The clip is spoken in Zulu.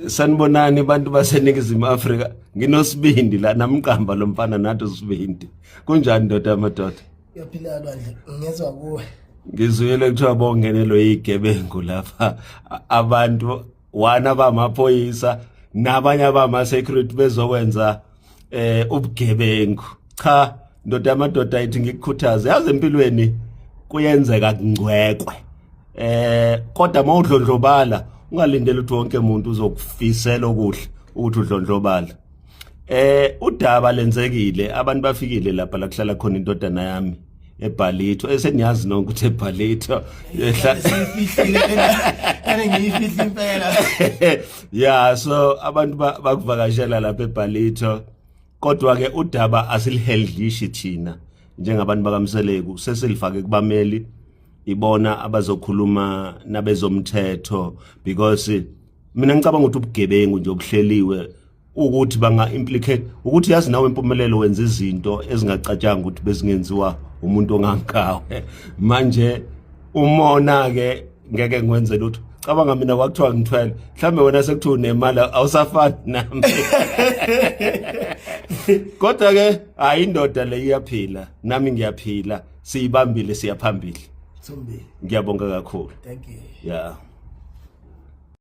Sanibonani bantu baseNingizimu Afrika. Nginosibindi la namqamba lo mfana nathi usibindi. Kunjani ndoda amadoda? Yaphila bandle ngezwe kuwe. Ngizuyele kuthiwa bongenelo yigebengu lapha. Abantu wana bamaphoyisa nabanye abama security bezokwenza ubugebengu. Cha, ndoda amadoda ayithi ngikukhuthaze. Yazi empilweni kuyenzeka kungcwekwe. Kodwa mawudlondlobala ungalindele ukuthi wonke umuntu uzokufisela okuhle ukuthi udlondlobala. Udaba lenzekile, abantu bafikile lapha la kuhlala khona indodana yami eBhalito. Eseniyazi nonke ukuthi eBhalito ngiyifihla impela. yeah, so abantu bakuvakashela lapha eBhalito. Kodwa ke udaba asiliheldlishi thina njengabantu bakaMseleku, sesilifake kubameli ibona abazokhuluma nabezomthetho, because mina ngicabanga ukuthi ubugebengu nje obuhleliwe ukuthi banga implicate ukuthi yazi nawe impumelelo wenza izinto ezingacatshanga ukuthi bezingenziwa umuntu ongangawe. Manje umona ke ngeke ngwenze lutho. Cabanga mina kwakuthiwa ngithwele, mhlambe wena sekuthiwa unemali awusafani nami. Kodwa ke hayi indoda le iyaphila, nami ngiyaphila, siyibambile siyaphambili. Thumbi. Ngiyabonga kakhulu. Thank you. Yeah.